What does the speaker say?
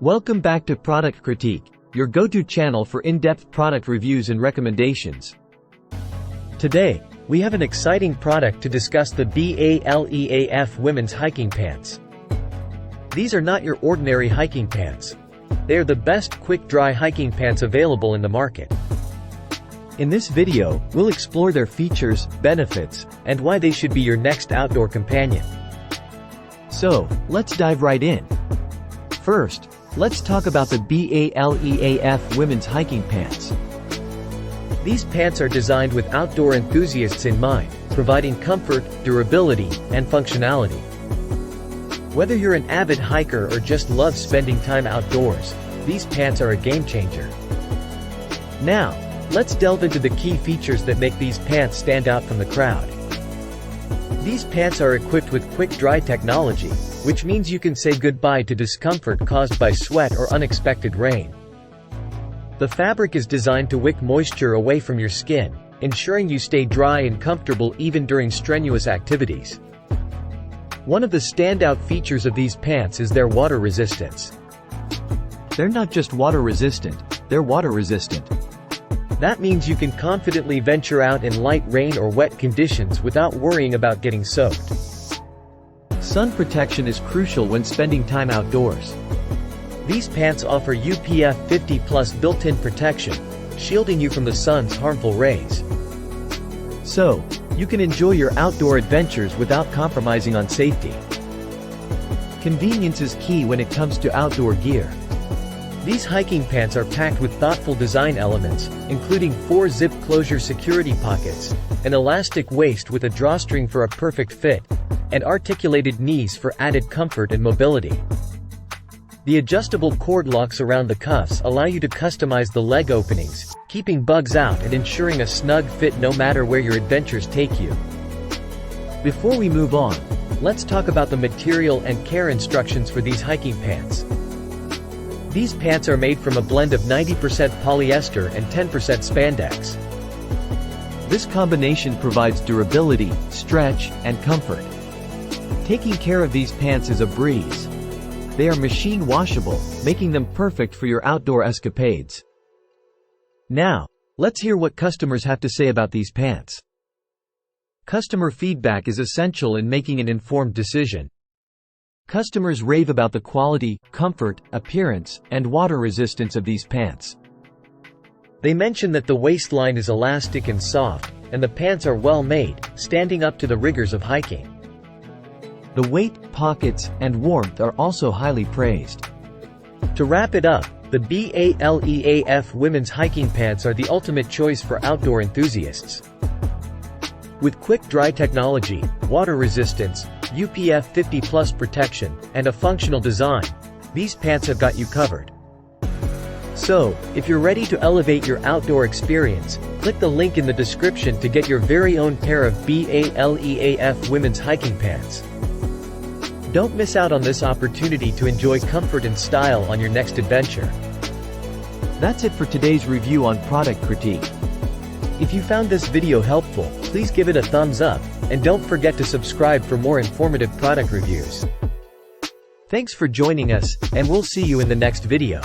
Welcome back to Product Critique, your go-to channel for in-depth product reviews and recommendations. Today, we have an exciting product to discuss: the BALEAF women's hiking pants. These are not your ordinary hiking pants. They are the best quick-dry hiking pants available in the market. In this video, we'll explore their features, benefits, and why they should be your next outdoor companion. So, let's dive right in. First, let's talk about the BALEAF women's hiking pants. These pants are designed with outdoor enthusiasts in mind, providing comfort, durability, and functionality. Whether you're an avid hiker or just love spending time outdoors, these pants are a game changer. Now, let's delve into the key features that make these pants stand out from the crowd. These pants are equipped with quick-dry technology, which means you can say goodbye to discomfort caused by sweat or unexpected rain. The fabric is designed to wick moisture away from your skin, ensuring you stay dry and comfortable even during strenuous activities. One of the standout features of these pants is their water resistance. They're not just water resistant, they're water resistant. That means you can confidently venture out in light rain or wet conditions without worrying about getting soaked. Sun protection is crucial when spending time outdoors. These pants offer UPF 50+ built-in protection, shielding you from the sun's harmful rays. So, you can enjoy your outdoor adventures without compromising on safety. Convenience is key when it comes to outdoor gear. These hiking pants are packed with thoughtful design elements, including 4 zip closure security pockets, an elastic waist with a drawstring for a perfect fit, and articulated knees for added comfort and mobility. The adjustable cord locks around the cuffs allow you to customize the leg openings, keeping bugs out and ensuring a snug fit no matter where your adventures take you. Before we move on, let's talk about the material and care instructions for these hiking pants. These pants are made from a blend of 90% polyester and 10% spandex. This combination provides durability, stretch, and comfort. Taking care of these pants is a breeze. They are machine washable, making them perfect for your outdoor escapades. Now, let's hear what customers have to say about these pants. Customer feedback is essential in making an informed decision. Customers rave about the quality, comfort, appearance, and water resistance of these pants. They mention that the waistline is elastic and soft, and the pants are well made, standing up to the rigors of hiking. The weight, pockets, and warmth are also highly praised. To wrap it up, the BALEAF women's hiking pants are the ultimate choice for outdoor enthusiasts. With quick-dry technology, water resistance, UPF 50+ protection, and a functional design, these pants have got you covered. So, if you're ready to elevate your outdoor experience, click the link in the description to get your very own pair of BALEAF women's hiking pants. Don't miss out on this opportunity to enjoy comfort and style on your next adventure. That's it for today's review on Product Critique. If you found this video helpful, please give it a thumbs up, and don't forget to subscribe for more informative product reviews. Thanks for joining us, and we'll see you in the next video.